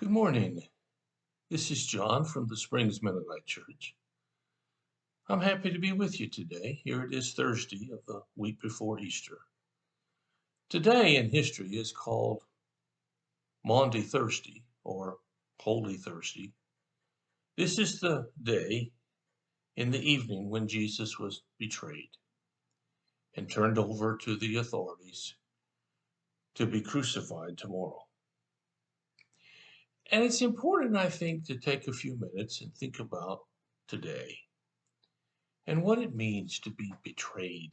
Good morning. This is John from the Springs Mennonite Church. I'm happy to be with you today. Here it is Thursday of the week before Easter. Today in history is called Maundy Thursday or Holy Thursday. This is the day in the evening when Jesus was betrayed and turned over to the authorities to be crucified tomorrow. And it's important, I think, to take a few minutes and think about today and what it means to be betrayed.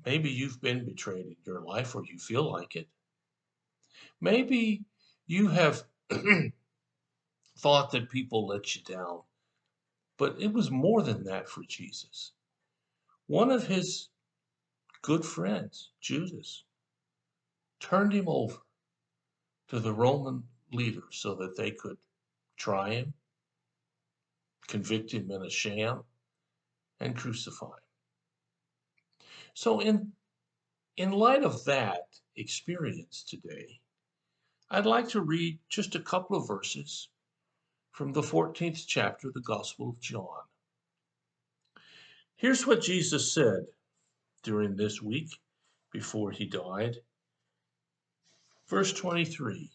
Maybe you've been betrayed in your life or you feel like it. Maybe you have thought that people let you down, but it was more than that for Jesus. One of his good friends, Judas, turned him over to the Roman leaders so that they could try him, convict him in a sham, and crucify him. So in light of that experience today, I'd like to read just a couple of verses from the 14th chapter of the Gospel of John. Here's what Jesus said during this week before he died. Verse 23,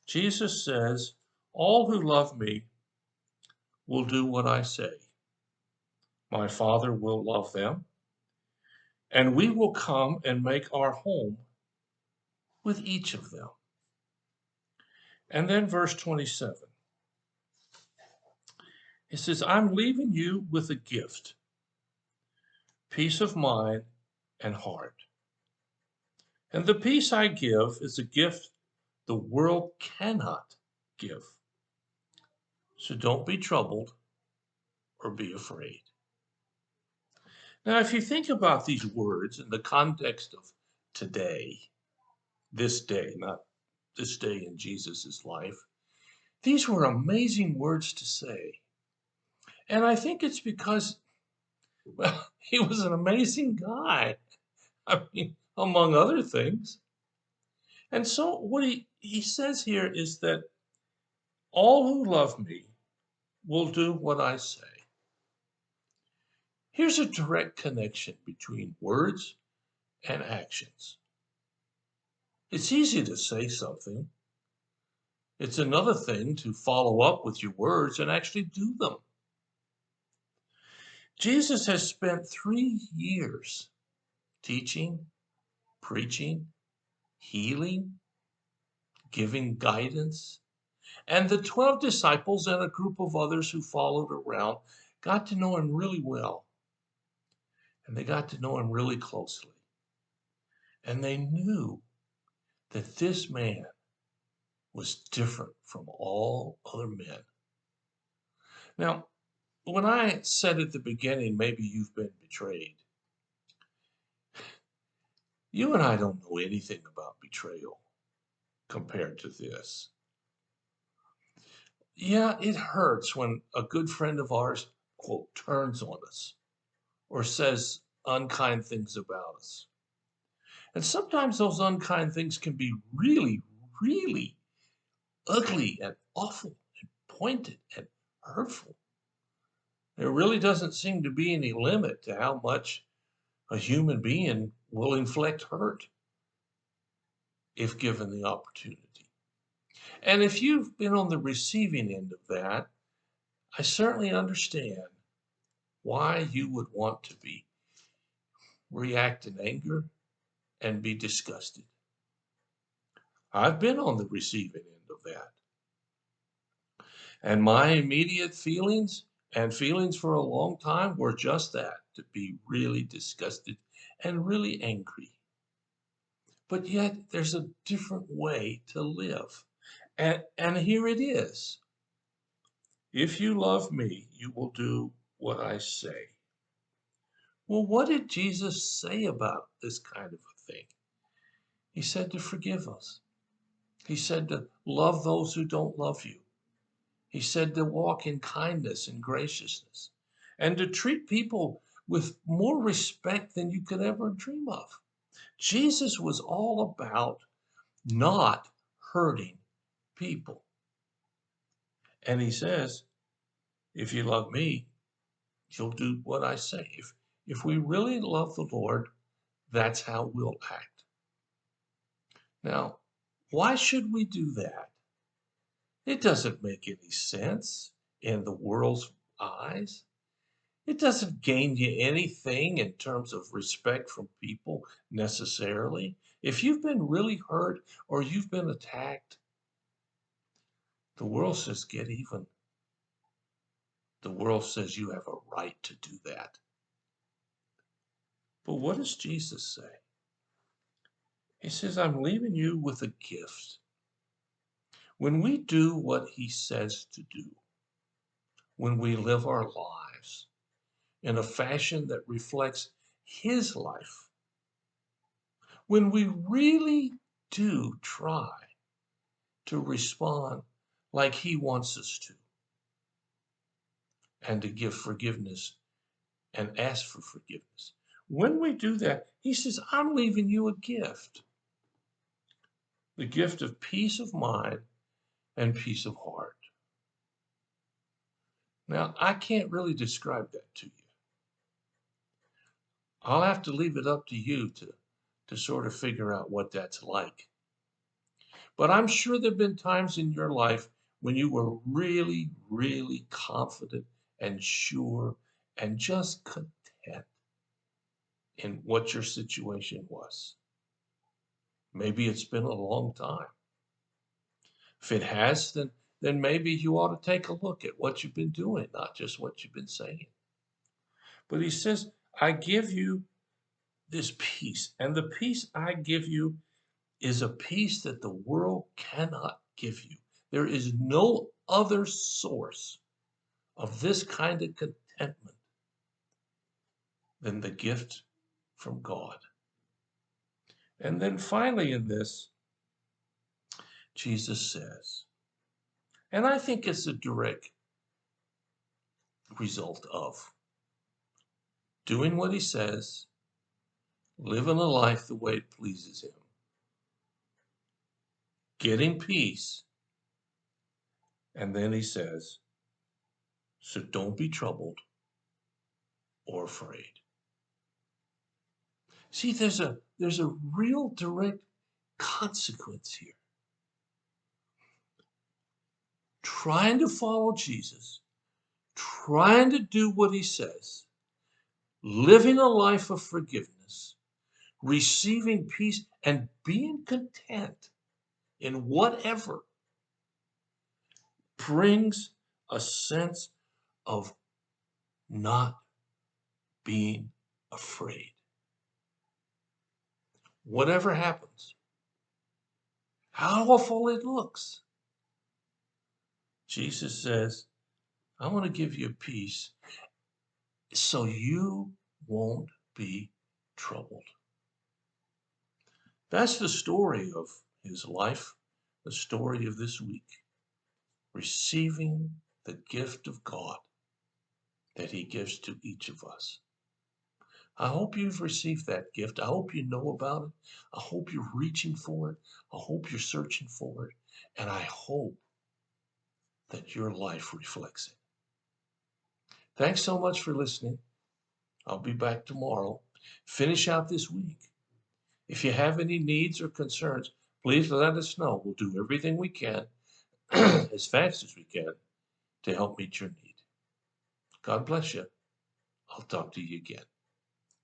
Jesus says, "All who love me will do what I say. My Father will love them, and we will come and make our home with each of them." And then verse 27, he says, "I'm leaving you with a gift, peace of mind and heart. And the peace I give is a gift the world cannot give. So don't be troubled or be afraid." Now, if you think about these words in the context of today, this day, not this day in Jesus' life, these were amazing words to say. And I think it's because, well, he was an amazing guy. I mean, among other things. And so what he says here is that all who love me will do what I say. Here's a direct connection between words and actions. It's easy to say something. It's another thing to follow up with your words and actually do them. Jesus has spent 3 years teaching, preaching, healing, giving guidance, and the 12 disciples and a group of others who followed around got to know him really well, and they got to know him really closely. And they knew that this man was different from all other men. Now, when I said at the beginning, maybe you've been betrayed, you and I don't know anything about betrayal compared to this. Yeah, it hurts when a good friend of ours, quote, turns on us or says unkind things about us. And sometimes those unkind things can be really, really ugly and awful and pointed and hurtful. There really doesn't seem to be any limit to how much a human being will inflict hurt if given the opportunity. And if you've been on the receiving end of that, I certainly understand why you would want to react in anger and be disgusted. I've been on the receiving end of that. And my immediate feelings and feelings for a long time were just that, to be really disgusted and really angry. But yet there's a different way to live. And here it is. If you love me, you will do what I say. Well, what did Jesus say about this kind of a thing? He said to forgive us. He said to love those who don't love you. He said to walk in kindness and graciousness and to treat people with more respect than you could ever dream of. Jesus was all about not hurting people. And he says, if you love me, you'll do what I say. If we really love the Lord, that's how we'll act. Now, why should we do that? It doesn't make any sense in the world's eyes. It doesn't gain you anything in terms of respect from people necessarily. If you've been really hurt or you've been attacked, the world says get even. The world says you have a right to do that. But what does Jesus say? He says, I'm leaving you with a gift. When we do what he says to do, when we live our lives in a fashion that reflects his life, when we really do try to respond like he wants us to, and to give forgiveness and ask for forgiveness. When we do that, he says, I'm leaving you a gift. The gift of peace of mind and peace of heart. Now, I can't really describe that to you. I'll have to leave it up to you to sort of figure out what that's like. But I'm sure there have been times in your life when you were really, really confident and sure and just content in what your situation was. Maybe it's been a long time. If it has, then maybe you ought to take a look at what you've been doing, not just what you've been saying. But he says, I give you this peace, and the peace I give you is a peace that the world cannot give you. There is no other source of this kind of contentment than the gift from God. And then finally in this, Jesus says, and I think it's a direct result of doing what he says, living a life the way it pleases him, getting peace, and then he says, so don't be troubled or afraid. See, there's a real direct consequence here. Trying to follow Jesus, trying to do what he says, living a life of forgiveness, receiving peace, and being content in whatever brings a sense of not being afraid. Whatever happens, how awful it looks, Jesus says, I want to give you peace so you won't be troubled. That's the story of his life, the story of this week. Receiving the gift of God that he gives to each of us. I hope you've received that gift. I hope you know about it. I hope you're reaching for it. I hope you're searching for it. And I hope that your life reflects it. Thanks so much for listening. I'll be back tomorrow. Finish out this week. If you have any needs or concerns, please let us know. We'll do everything we can as fast as we can to help meet your need. God bless you. I'll talk to you again.